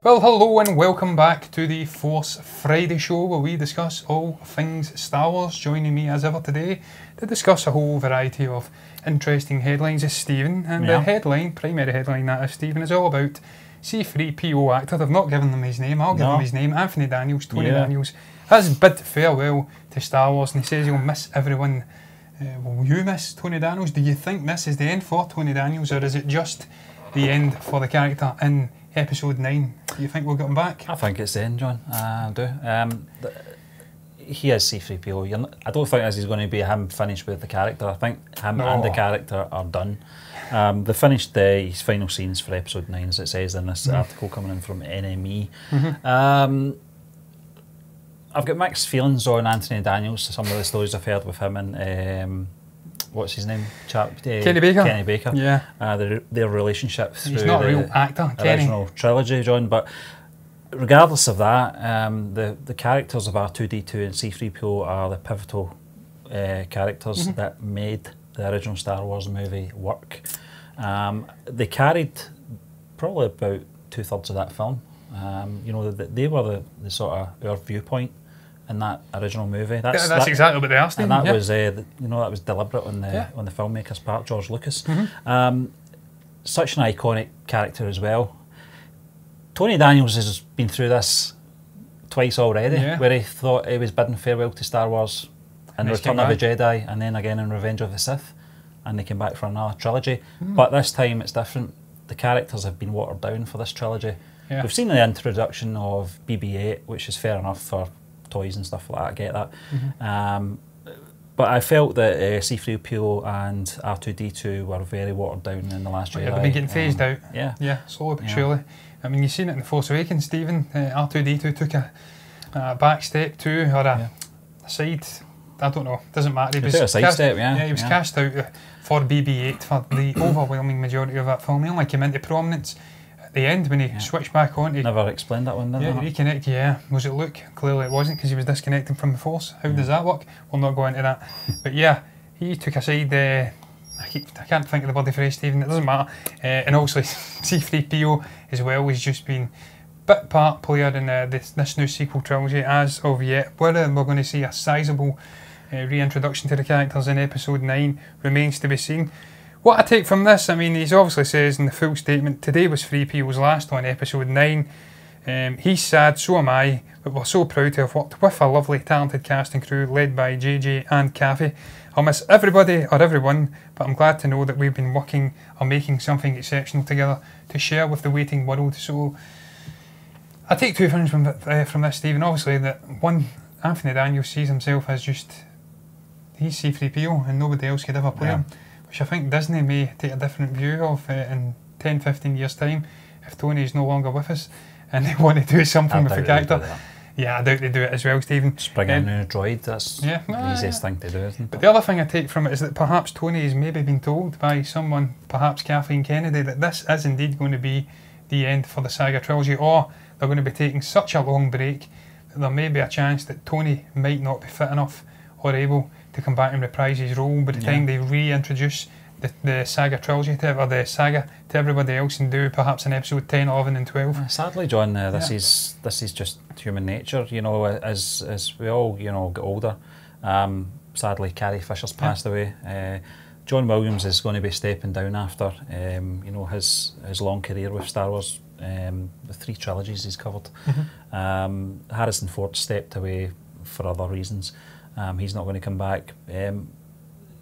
Well, hello and welcome back to the Force Friday show, where we discuss all things Star Wars. Joining me as ever today to discuss a whole variety of interesting headlines is Stephen, and the primary headline that is, Stephen, is all about C3PO actor. They've not given him his name. I'll give him his name. Anthony Daniels, Tony Daniels, has bid farewell to Star Wars, and he says he'll miss everyone. Will you miss Tony Daniels? Do you think this is the end for Tony Daniels, or is it just the end for the character in Episode 9? Do you think we'll get him back? I think it's the end, John. I do. He is C-3PO. I don't think this is going to be him finished with the character. I think him and the character are done. They finished his final scenes for Episode 9, as it says in this article coming in from NME. I've got mixed feelings on Anthony Daniels. Some of the stories I've heard with him and what's his name? Kenny Baker. Kenny Baker. Yeah. Their relationship through He's not a real actor, original trilogy, John. But regardless of that, the characters of R2-D2 and C-3PO are the pivotal characters that made the original Star Wars movie work. They carried probably about 2/3 of that film. You know, they were the sort of our viewpoint in that original movie. That's exactly what they asked him. And that was, you know, that was deliberate on the filmmaker's part, George Lucas. Such an iconic character as well. Tony Daniels has been through this twice already, where he thought he was bidding farewell to Star Wars in Return of the Jedi, and then again in Revenge of the Sith, and they came back for another trilogy. But this time it's different. The characters have been watered down for this trilogy. We've seen the introduction of BB-8, which is fair enough for toys and stuff like that, I get that. But I felt that C-3PO and R2-D2 were very watered down in The Last Jedi. They've been getting phased out. Yeah. Slowly but surely. I mean, you've seen it in The Force Awakens, Stephen. R2-D2 took a back step too, or a side, I don't know, doesn't matter. He took a side step, he was cast out for BB-8 for the overwhelming majority of that film. He only came into prominence at the end when he switched back on. Never explained that one, did they? Reconnect, Was it Luke? Clearly it wasn't, because he was disconnecting from the Force. How does that work? We'll not go into that. But yeah, he took a side, I can't think of the bloody phrase, Stephen, it doesn't matter. And also C-3PO as well has just been bit part player in this new sequel trilogy as of yet. Whether we're going to see a sizeable reintroduction to the characters in Episode 9 remains to be seen. What I take from this, I mean, he obviously says in the full statement, today was 3PO's last on Episode 9. He's sad, so am I, but we're so proud to have worked with a lovely, talented cast and crew led by JJ and Kathy. I'll miss everybody or everyone, but I'm glad to know that we've been working on making something exceptional together to share with the waiting world. So I take two things from this, Stephen. Obviously, that one, Anthony Daniels sees himself as just, he's C-3PO and nobody else could ever play him, which I think Disney may take a different view of in 10-15 years time if Tony's no longer with us and they want to do something with the character. Yeah, I doubt they do it as well, Stephen. Spring in a droid, that's the easiest thing to do, isn't it? But the other thing I take from it is that perhaps Tony has maybe been told by someone, perhaps Kathleen Kennedy, that this is indeed going to be the end for the saga trilogy, or they're going to be taking such a long break that there may be a chance that Tony might not be fit enough or able to come back and reprise his role by the time they reintroduce the saga trilogy or the saga to everybody else and do perhaps in Episode 10, 11 and 12. Sadly, John, this is just human nature, you know, as we all, you know, get older. Sadly, Carrie Fisher's passed away. John Williams is going to be stepping down after you know, his long career with Star Wars, the 3 trilogies he's covered. Harrison Ford stepped away for other reasons. He's not going to come back.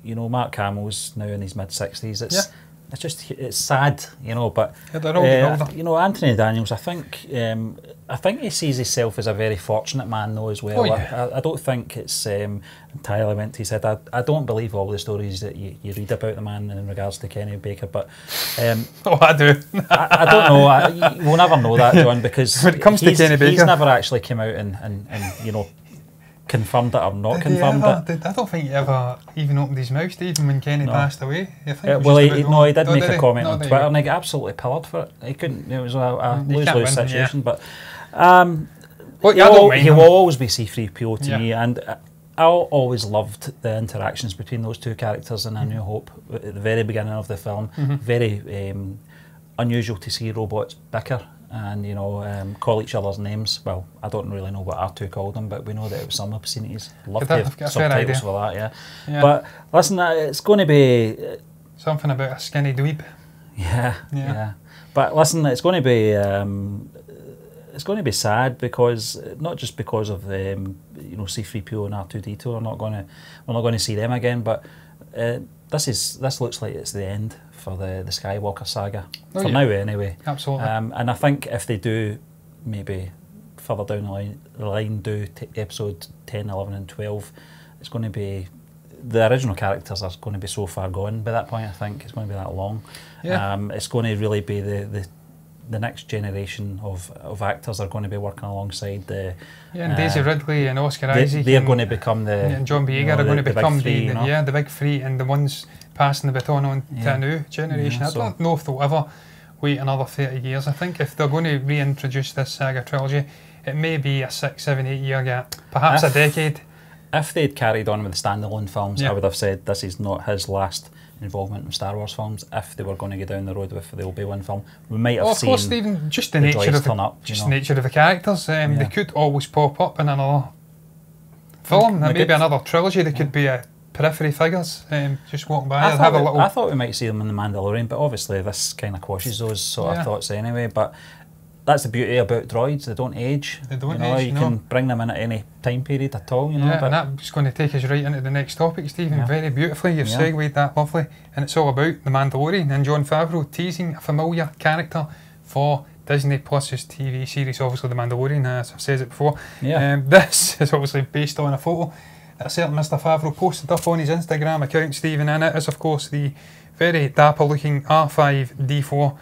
You know, Mark Hamill's now in his mid-60s. It's sad, you know. But they're all older. You know, Anthony Daniels, I think he sees himself as a very fortunate man, though, as well. I don't think it's entirely went to his head. I don't believe all the stories that you read about the man in regards to Kenny Baker, but I do. I don't know. We'll never know that, John, because when it comes to Kenny Baker, he's never actually came out and you know, confirmed it or not confirmed it. I don't think he ever even opened his mouth, even when Kenny passed away. He did make a comment on Twitter and he got absolutely pillared for it. He couldn't. It was a lose-lose situation. But he will always be C-3PO to me, and I always loved the interactions between those two characters in A New Hope at the very beginning of the film. Very unusual to see robots bicker and, you know, call each other's names. Well, I don't really know what R2 called them, but we know that it was some obscenities. Love to have subtitles for that, yeah. But listen, it's going to be... something about a skinny dweeb. Yeah. But listen, it's going to be... it's going to be sad because not just because of you know, C3PO and R2D2. We're not going to see them again. But this looks like it's the end for the Skywalker saga for now, anyway. Absolutely. And I think if they do, maybe further down the line, do episode 10, 11, and 12, it's going to be the original characters are going to be so far gone by that point. I think it's going to be that long. It's going to really be the next generation of actors are going to be working alongside the and Daisy Ridley and Oscar Isaac. They're going to become the and John Boyega are going to become the big three and the ones passing the baton on to a new generation. I don't know if they'll ever wait another 30 years. I think if they're going to reintroduce this saga trilogy, it may be a 6, 7, 8 year gap, perhaps a decade. If they'd carried on with the standalone films, I would have said this is not his last involvement in Star Wars films. If they were going to go down the road with the Obi-Wan film, we might have seen. Of course, Stephen, just the nature of the nature of the characters. They could always pop up in another film, maybe another trilogy. They could be periphery figures, just walking by. I thought we might see them in the Mandalorian, but obviously this kind of quashes those sort of thoughts anyway. But that's the beauty about droids; they don't age. They don't age. You can bring them in at any time period at all. You know. But and that's going to take us right into the next topic, Stephen. Very beautifully, you've segued that lovely, and it's all about the Mandalorian and Jon Favreau teasing a familiar character for Disney Plus's TV series, obviously the Mandalorian, as I've said it before. This is obviously based on a photo that a certain Mr. Favreau posted up on his Instagram account, Stephen, and it is of course the very dapper looking R5D4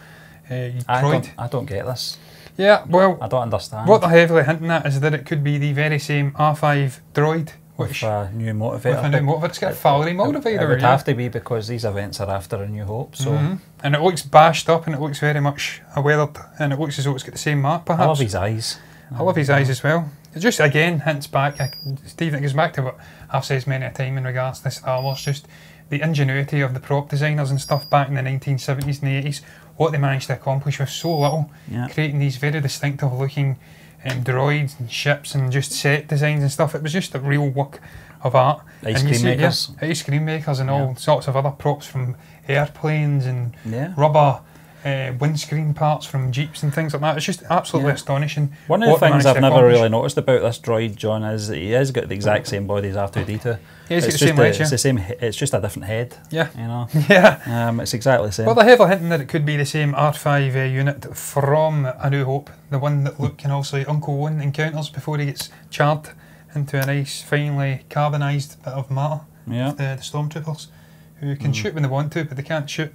droid. I don't get this. Yeah, well, I don't understand. What they're heavily hinting at is that it could be the very same R5 droid, which with a new motivator. It's got a Valerie motivator. It would have to be because these events are after A New Hope. So, and it looks bashed up, and it looks very much weathered, and it looks as though it's got the same mark. Perhaps. I love his eyes. I love his eyes as well. It just again hints back, Stephen. It goes back to what I've said many a time in regards to Star Wars. Just the ingenuity of the prop designers and stuff back in the 1970s and the 80s. What they managed to accomplish with so little, creating these very distinctive looking droids and ships and just set designs and stuff. It was just a real work of art. Ice cream makers and all sorts of other props from airplanes and rubber windscreen parts from Jeeps and things like that. It's just absolutely astonishing. One of the things I've never really noticed about this droid, John, is that he has got the exact same body as R2D2. It's the same. It's just a different head. Yeah, you know. It's exactly the same. Well, they're heavily hinting that it could be the same R5 unit from A New Hope, the one that Luke and obviously Uncle Owen encounters before he gets charred into a nice, finely carbonised bit of matter. The stormtroopers who can shoot when they want to, but they can't shoot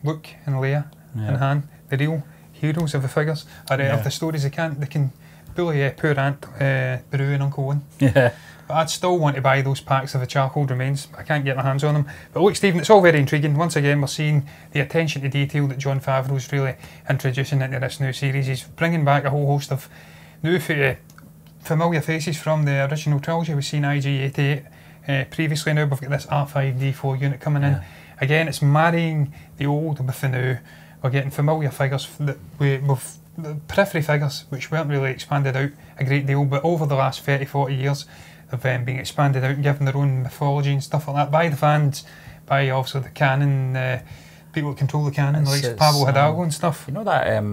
Luke and Leia and Han, the real heroes of the figures of the stories. They can bully poor Aunt Beru and Uncle Owen. But I'd still want to buy those packs of the charcoal remains. I can't get my hands on them. But look, Stephen, it's all very intriguing. Once again, we're seeing the attention to detail that Jon Favreau's really introducing into this new series. He's bringing back a whole host of new familiar faces from the original trilogy. We've seen IG-88 previously. Now we've got this R5D4 unit coming in. Again, it's marrying the old with the new. We're getting familiar figures with the periphery figures, which weren't really expanded out a great deal, but over the last 30, 40 years, they've been expanded out and given their own mythology and stuff like that by the fans, by also the canon, people that control the canon, like Pablo Hidalgo and stuff. You know that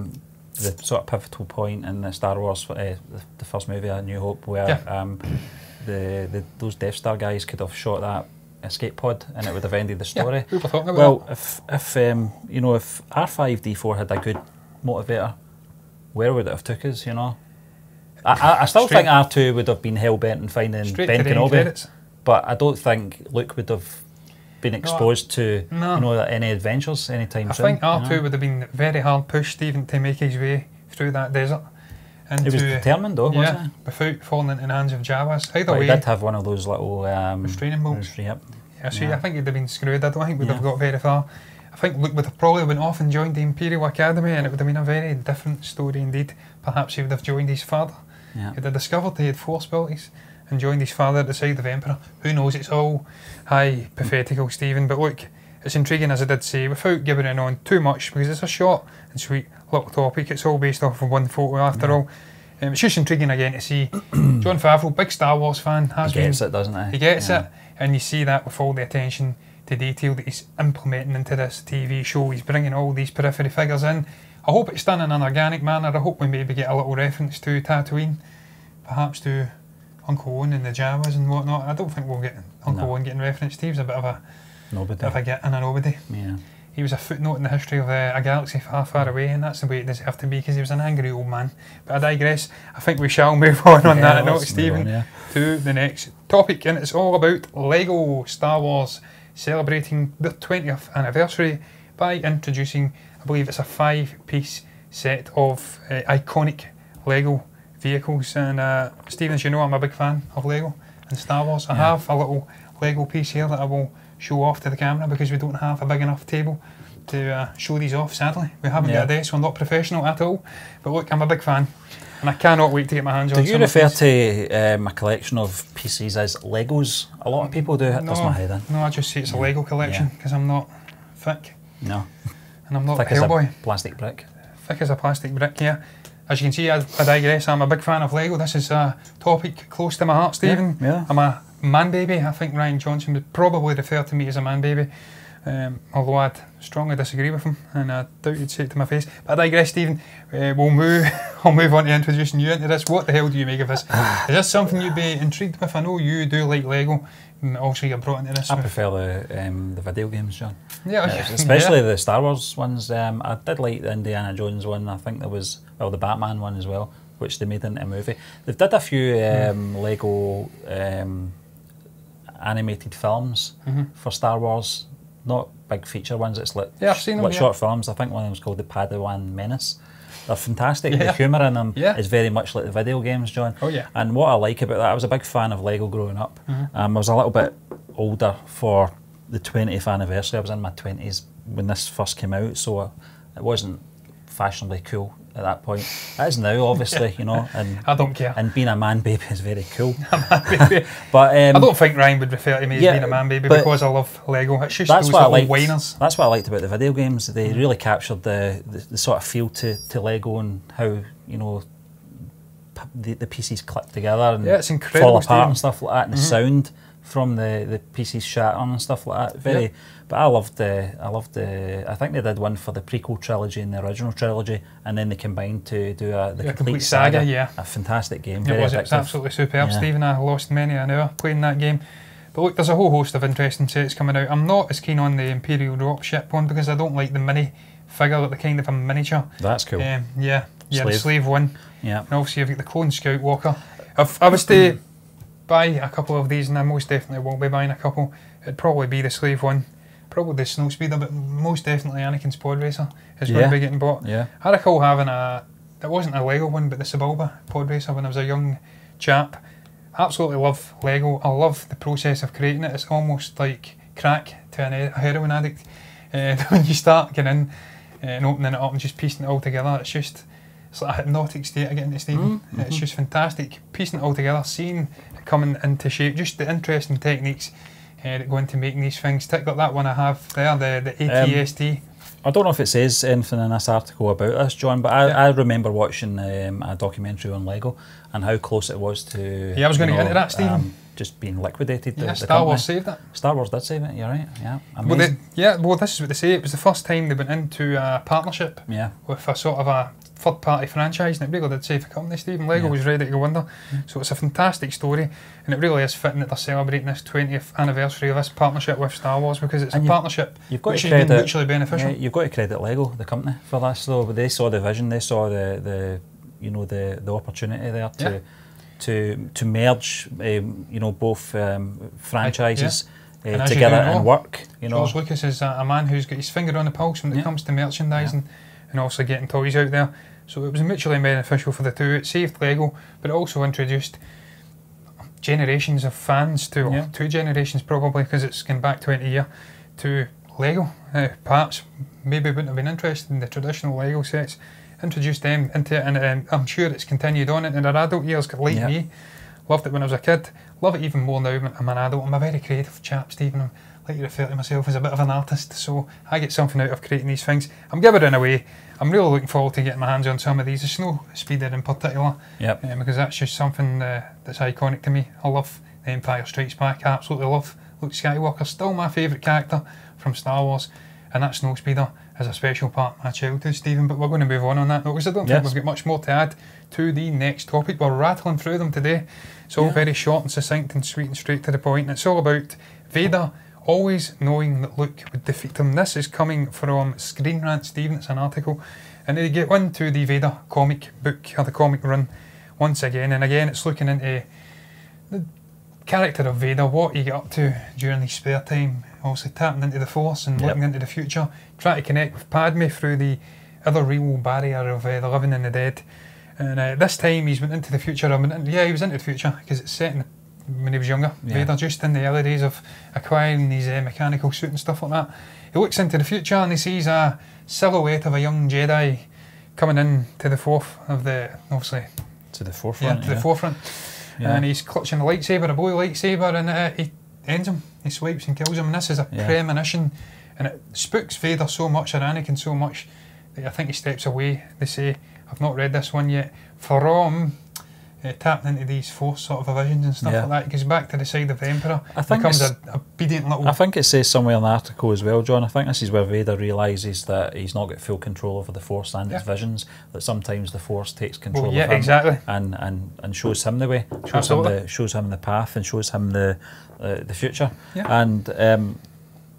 the sort of pivotal point in the Star Wars, the first movie, A New Hope, where those Death Star guys could have shot that escape pod and it would have ended the story. We were talking about that. If R5D4 had a good motivator, where would it have took us? You know, I still think R2 would have been hell bent on finding Ben Kenobi, but I don't think Luke would have been exposed to any adventures anytime soon. I think R2 would have been very hard pushed even to make his way through that desert. He was determined though, wasn't he? Without falling into the hands of Jawas. Either way, he did have one of those little restraining bolts. I think he'd have been screwed. I don't think we'd have got very far. I think Luke would have probably went off and joined the Imperial Academy, and it would have been a very different story indeed. Perhaps he would have joined his father. He'd have discovered he had force abilities, and joined his father at the side of the Emperor. Who knows? It's all hypothetical, Stephen. But look, it's intriguing, as I did say, without giving it on too much, because it's a short and sweet little topic. It's all based off of one photo after all. It's just intriguing again to see Jon Favreau, big Star Wars fan, he gets it, doesn't he? He gets it, and you see that with all the attention to detail that he's implementing into this TV show. He's bringing all these periphery figures in. I hope it's done in an organic manner. I hope we maybe get a little reference to Tatooine, perhaps to Uncle Owen and the Jawas and whatnot. I don't think we'll get Uncle Owen getting referenced. Steve's a bit of a nobody. If I get in a nobody. Yeah. He was a footnote in the history of a galaxy far, far away, and that's the way it deserved to be, because he was an angry old man. But I digress. I think we shall move on that note, Stephen, to the next topic, and it's all about Lego Star Wars celebrating the 20th anniversary by introducing, I believe it's a 5-piece set of iconic Lego vehicles. And Stephen, as you know, I'm a big fan of Lego and Star Wars. I have a little Lego piece here that I will show off to the camera, because we don't have a big enough table to show these off, sadly. We haven't got a desk, we're not professional at all. But look, I'm a big fan, and I cannot wait to get my hands on some. Do you refer to my collection of pieces as Legos? A lot of people do. It does my head in. No, I just say it's a Lego collection, because I'm not thick. No. And I'm not thick Hellboy. As a plastic brick. Thick as a plastic brick, yeah. As you can see, I digress. I'm a big fan of Lego. This is a topic close to my heart, Stephen. Yeah. I'm a man baby. I think Ryan Johnson would probably refer to me as a man baby, although I'd strongly disagree with him, and I doubt he'd say it to my face. But I digress, Stephen. I'll move on to introducing you into this. What the hell do you make of this? Is this something you'd be intrigued with? I know you do like Lego, and also you're brought into this. I prefer the video games, John. Yeah, especially the Star Wars ones. I did like the Indiana Jones one. I think there was, well, the Batman one as well, which they made into a movie. They've did a few Lego animated films for Star Wars, not big feature ones. It's like I've seen them, like short films. I think one of them was called the Padawan Menace. They're fantastic. The humour in them is very much like the video games, John. Oh yeah. And what I like about that, I was a big fan of Lego growing up. I was a little bit older for the 20th anniversary. I was in my 20s when this first came out, so it wasn't fashionably cool at that point. It is now, obviously, you know. And I don't care. And being a man baby is very cool. A man baby. But I don't think Ryan would refer to me as being a man baby, because I love Lego. It's just those little whiners. That's what I liked about the video games. They really captured the sort of feel to Lego, and how, you know, the pieces click together and it's incredible, fall apart and stuff like that, and the sound from the pieces shattering and stuff like that. But I loved the. I think they did one for the prequel trilogy and the original trilogy, and then they combined to do the complete saga. Yeah, a fantastic game. It was absolutely superb, Stephen. I lost many an hour playing that game. But look, there's a whole host of interesting sets coming out. I'm not as keen on the Imperial dropship one, because I don't like the mini figure, like the kind of a miniature. That's cool. The slave one. Yeah. And obviously you've got the Clone Scout Walker. If I was to buy a couple of these, and I most definitely will be buying a couple, it'd probably be the slave one, probably the Snowspeeder, but most definitely Anakin's Pod Racer is going to be getting bought. I recall having it wasn't a Lego one, but the Sebulba Pod Racer when I was a young chap. Absolutely love Lego. I love the process of creating it. It's almost like crack to a heroin addict. When you start getting in and opening it up and just piecing it all together, it's like a hypnotic state of getting to, Stephen. It's just fantastic, piecing it all together, seeing it coming into shape, just the interesting techniques that go into making these things. Tick like that one I have there, the ATST. I don't know if it says anything in this article about this, John, but I remember watching a documentary on Lego and how close it was to. Yeah, I was going to get into that, Stephen. Just being liquidated. Star Wars saved it. Star Wars did save it. You're right. Yeah, amazing. Well, this is what they say. It was the first time they went into a partnership with a sort of a third-party franchise, and it really did save the company, Stephen. Lego was ready to go under. So it's a fantastic story, and it really is fitting that they're celebrating this 20th anniversary of this partnership with Star Wars, because it's a partnership which has been mutually beneficial. You've got to credit Lego, the company, for this though. They saw the vision, they saw the opportunity there to merge both franchises together and work. George Lucas is a man who's got his finger on the pulse when it comes to merchandising and also getting toys out there. So it was mutually beneficial for the two. It saved Lego, but it also introduced generations of fans to 2 generations probably, because it's gone back 20 years to Lego. Perhaps maybe wouldn't have been interested in the traditional Lego sets. Introduced them into it, and I'm sure it's continued on into their adult years, like me. Loved it when I was a kid. Love it even more now when I'm an adult. I'm a very creative chap, Stephen. I like to refer to myself as a bit of an artist, so I get something out of creating these things. I'm giving it away. I'm really looking forward to getting my hands on some of these. The Snow Speeder in particular, because that's just something that's iconic to me. I love The Empire Strikes Back. I absolutely love Luke Skywalker. Still my favourite character from Star Wars, and that Snow Speeder is a special part of my childhood, Stephen. But we're going to move on that note, because I don't think we've got much more to add to the next topic. We're rattling through them today. It's all very short and succinct and sweet and straight to the point. And it's all about Vader always knowing that Luke would defeat him. This is coming from Screen Rant, Stephen. It's an article. And they get into the Vader comic book, or the comic run, once again. And again, it's looking into the character of Vader, what he get up to during his spare time. Obviously tapping into the Force and looking into the future, trying to connect with Padme through the other real barrier of the living and the dead. And this time he's went into the future. He was into the future because it's set in when he was younger. Vader, just in the early days of acquiring his mechanical suit and stuff like that. He looks into the future and he sees a silhouette of a young Jedi coming in to the forefront. To the forefront. To the forefront. Yeah. And he's clutching a lightsaber, a blue lightsaber, and he ends him. He swipes and kills him. And this is a premonition, and it spooks Vader so much, or Anakin so much, that I think he steps away. They say, I've not read this one yet, from tapping into these Force sort of visions and stuff like that. He goes back to the side of the Emperor. Becomes an obedient little... I think it says somewhere in the article as well, John. I think this is where Vader realises that he's not got full control over the Force and his visions, that sometimes the Force takes control of him and shows him the way, shows him the path, and shows him the future. And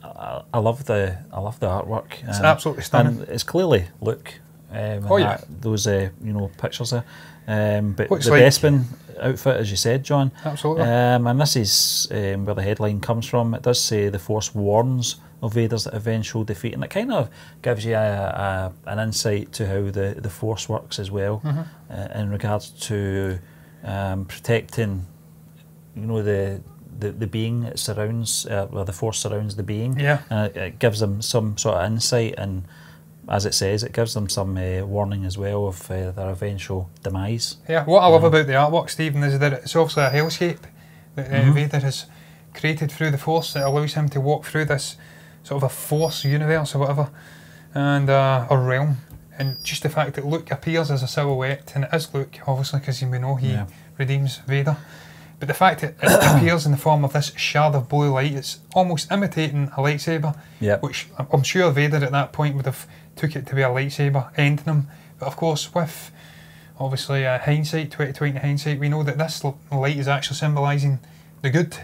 I love the artwork. It's absolutely stunning. And it's clearly Luke. Those pictures there. But the Bespin outfit, as you said, John. Absolutely. And this is where the headline comes from. It does say the Force warns of Vader's eventual defeat, and it kind of gives you an insight to how the Force works as well, in regards to protecting, the being that surrounds, where the Force surrounds the being. It gives them some sort of insight, and as it says, it gives them some warning as well of their eventual demise. Yeah, what I love about the artwork, Stephen, is that it's also a hellscape that Vader has created through the Force that allows him to walk through this sort of a Force universe or whatever, and a realm. And just the fact that Luke appears as a silhouette, and it is Luke, obviously, because we know he redeems Vader. But the fact that it appears in the form of this shard of blue light, it's almost imitating a lightsaber, which I'm sure Vader at that point would have took it to be a lightsaber ending him. But of course, with obviously hindsight, 2020 hindsight, we know that this light is actually symbolising the good,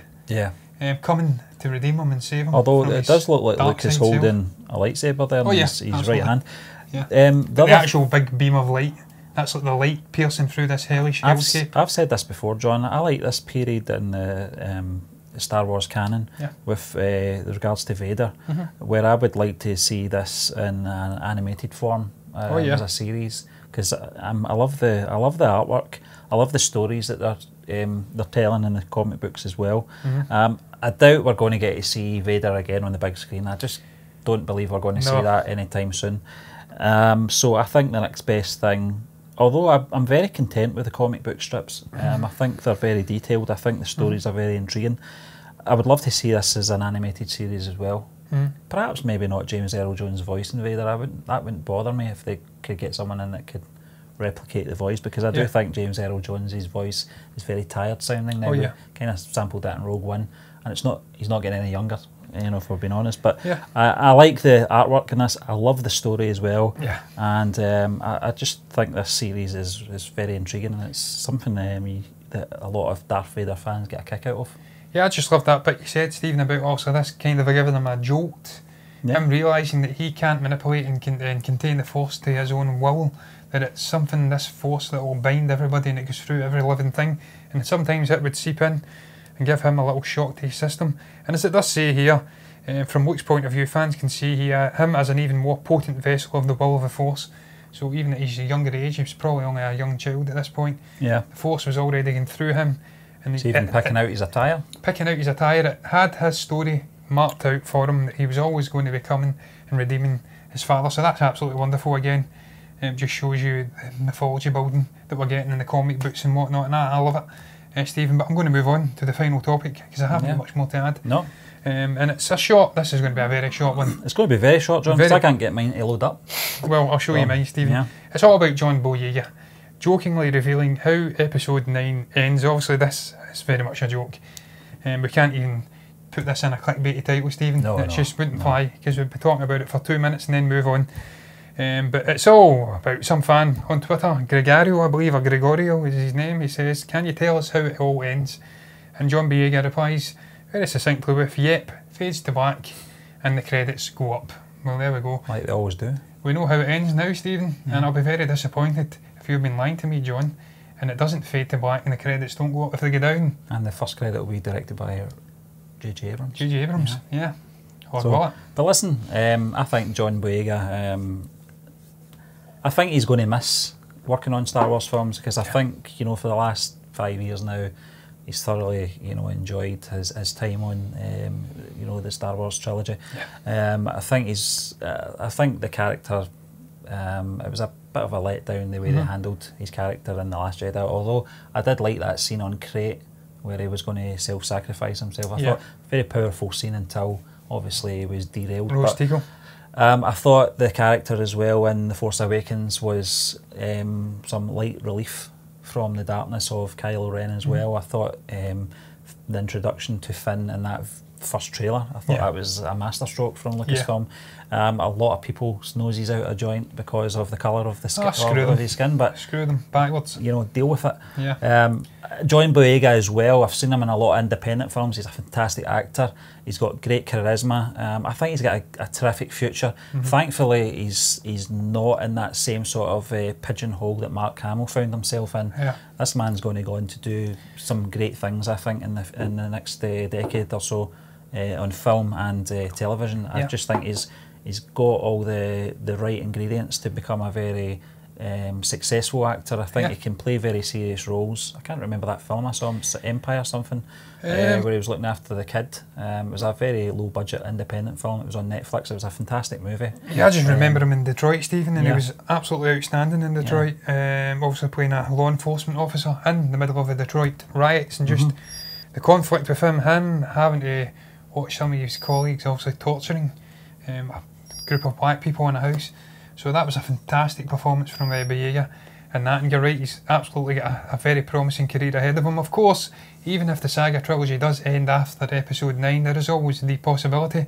coming to redeem him and save him. Although it does look like Luke is holding a lightsaber there in his right hand. The actual big beam of light, that's like the light piercing through this hellish hellscape. I've said this before, John. I like this period in the Star Wars canon with regards to Vader, where I would like to see this in an animated form as a series, because I love the artwork. I love the stories that they're telling in the comic books as well. I doubt we're going to get to see Vader again on the big screen. I just don't believe we're going to see that anytime soon. So I think the next best thing, although I'm very content with the comic book strips, I think they're very detailed. I think the stories are very intriguing. I would love to see this as an animated series as well. Perhaps maybe not James Earl Jones' voice in Vader. That wouldn't bother me if they could get someone in that could replicate the voice, because I do think James Earl Jones' voice is very tired sounding now. Kind of sampled that in Rogue One, and he's not getting any younger, if we're being honest. But I like the artwork in this. I love the story as well. And I just think this series is very intriguing, and it's something that a lot of Darth Vader fans get a kick out of. I just love that bit you said, Stephen, about also this kind of giving him a jolt. Him realising that he can't manipulate and contain the Force to his own will, that it's something, this Force, that will bind everybody and it goes through every living thing, and sometimes it would seep in and give him a little shock to his system. And as it does say here, from Luke's point of view, fans can see him as an even more potent vessel of the will of the Force. So even at his younger age, he was probably only a young child at this point, the Force was already going through him. And even picking out his attire? Picking out his attire, it had his story marked out for him, that he was always going to be coming and redeeming his father. So that's absolutely wonderful again. It just shows you the mythology building that we're getting in the comic books and whatnot, and I love it. Stephen, but I'm going to move on to the final topic because I haven't got much more to add. No. And it's a short, this is going to be a very short one. It's going to be very short, John, because I can't get mine to load up. Well, I'll show you mine, Stephen. Yeah. It's all about John Boyega, jokingly revealing how episode 9 ends. Obviously, this is very much a joke. We can't even put this in a clickbaity title, Stephen. No, it just wouldn't fly, because we'd be talking about it for 2 minutes and then move on. But it's all about some fan on Twitter, Gregario, I believe, or Gregorio is his name. He says, "Can you tell us how it all ends?" And John Boyega replies very succinctly with, "Yep," fades to black, and the credits go up. Well, there we go. Like they always do. We know how it ends now, Stephen, and I'll be very disappointed if you've been lying to me, John, and it doesn't fade to black and the credits don't go up if they go down. And the first credit will be directed by J.J. Abrams. J.J. Abrams, yeah. But listen, I think John Boyega, I think he's going to miss working on Star Wars films, because I think, you know, for the last 5 years now, he's thoroughly, you know, enjoyed his time on, you know, the Star Wars trilogy. I think I think the character, it was a bit of a letdown the way they handled his character in The Last Jedi. Although I did like that scene on Crate where he was going to self-sacrifice himself. I thought very powerful scene until obviously he was derailed. I thought the character as well in The Force Awakens was some light relief from the darkness of Kylo Ren as well. I thought the introduction to Finn in that first trailer, I thought that was a masterstroke from Lucasfilm. A lot of people's noses out of joint because of the colour of the skin, but screw them backwards. You know, deal with it. John Boyega as well. I've seen him in a lot of independent films. He's a fantastic actor. He's got great charisma. I think he's got a terrific future. Thankfully, he's not in that same sort of pigeonhole that Mark Hamill found himself in. This man's going to go on to do some great things, I think, in the next decade or so on film and television. I just think he's got all the right ingredients to become a very successful actor. I think he can play very serious roles. I can't remember that film I saw him, Empire something, where he was looking after the kid. It was a very low budget independent film. It was on Netflix. It was a fantastic movie. Yeah, I just remember him in Detroit, Stephen, and he was absolutely outstanding in Detroit. Obviously playing a law enforcement officer in the middle of the Detroit riots, and just the conflict with him having to watch some of his colleagues obviously torturing a group of black people in a house. So that was a fantastic performance from Boyega and that, and you're right, he's absolutely got a very promising career ahead of him. Of course, even if the saga trilogy does end after episode 9, there is always the possibility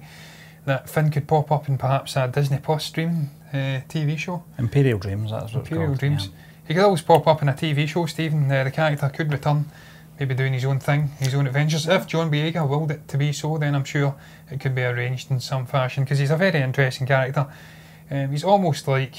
that Finn could pop up in perhaps a Disney Plus streaming TV show. Imperial Dreams, that's what it's called. Imperial Dreams. He could always pop up in a TV show, Stephen. The character could return, maybe doing his own thing, his own adventures. If John Boyega willed it to be so, then I'm sure it could be arranged in some fashion, because he's a very interesting character. He's almost like,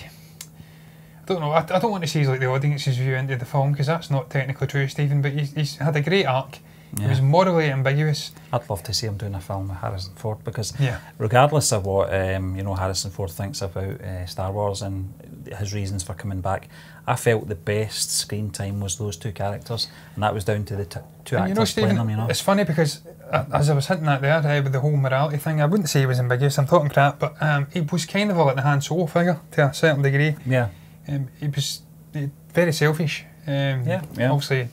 I don't know, I don't want to say he's like the audience's view into the film, because that's not technically true, Stephen, but he's had a great arc. He was morally ambiguous. I'd love to see him doing a film with Harrison Ford, because regardless of what you know, Harrison Ford thinks about Star Wars and his reasons for coming back, I felt the best screen time was those two characters, and that was down to the two actors playing them. You know, it's funny because as I was hinting at there with the whole morality thing, I wouldn't say he was ambiguous. I'm talking crap, but he was kind of like the Han Solo figure to a certain degree. He was very selfish. Obviously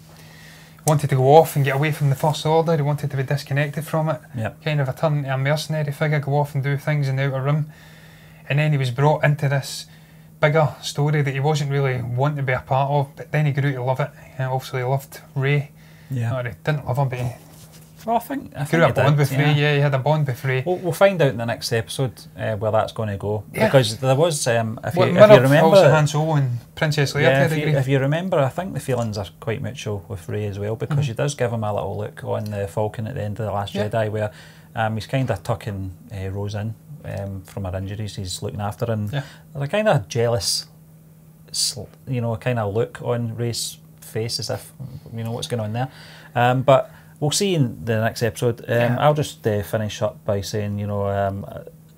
wanted to go off and get away from the First Order. He wanted to be disconnected from it. Kind of a turn into a mercenary figure, go off and do things in the Outer Rim. And then he was brought into this bigger story that he wasn't really wanting to be a part of, but then he grew to love it. Obviously he loved Rey. Or he didn't love her, but I think grew a bond with Rey. He had a bond with Rey. We'll find out in the next episode where that's going to go, because there was, if you remember, Han Solo and Princess Leia. If you remember, I think the feelings are quite mutual with Rey as well, because she does give him a little look on the Falcon at the end of The Last Jedi, where he's kind of tucking Rose in from her injuries. He's looking after her, and there's a kind of jealous, you know, kind of look on Rey's face, as if, you know, what's going on there. But we'll see in the next episode. I'll just finish up by saying, you know,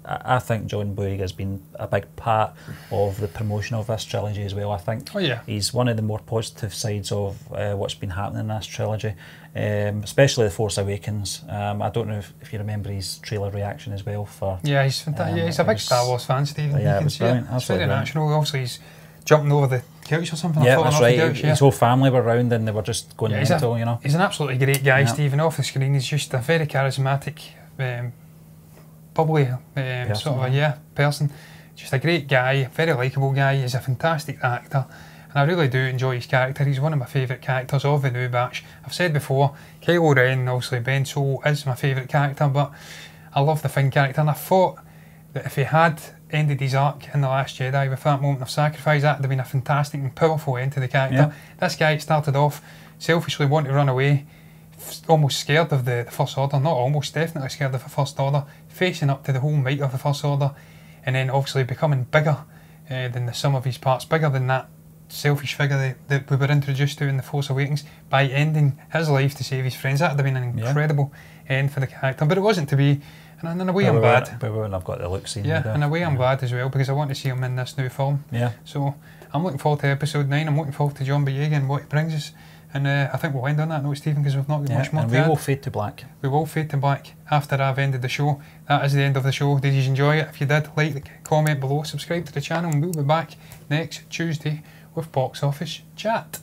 I think John Boyega has been a big part of the promotion of this trilogy as well. I think he's one of the more positive sides of what's been happening in this trilogy, especially The Force Awakens. I don't know if you remember his trailer reaction as well. For he's fantastic. He's a big Star Wars fan, Stephen. It was brilliant. It's very natural. Obviously, he's jumping over the couch or something. Yeah, fallen that's off right. the couch, His whole family were around and they were just going mental, you know. He's an absolutely great guy, Stephen. Off the screen, he's just a very charismatic, bubbly sort of a person. Just a great guy, very likeable guy. He's a fantastic actor, and I really do enjoy his character. He's one of my favourite characters of the new batch. I've said before, Kylo Ren, obviously Ben Solo is my favourite character, but I love the Finn character, and I thought that if he had ended his arc in The Last Jedi with that moment of sacrifice, that would have been a fantastic and powerful end to the character. Yeah. This guy started off selfishly wanting to run away, almost scared of the First Order, not almost, definitely scared of the First Order, facing up to the whole might of the First Order, and then obviously becoming bigger than the sum of his parts, bigger than that selfish figure that we were introduced to in The Force Awakens, by ending his life to save his friends. That would have been an incredible end for the character, but it wasn't to be, and in a way I'm glad. But when I've got the look scene. Yeah, in a way I'm glad as well, because I want to see him in this new film. Yeah. So I'm looking forward to episode 9, I'm looking forward to John Boyega and what he brings us. And I think we'll end on that note, Stephen, because we've not got much more to add. And we will fade to black. We will fade to black after I've ended the show. That is the end of the show. Did you enjoy it? If you did, like, comment below, subscribe to the channel, and we'll be back next Tuesday with Box Office Chat.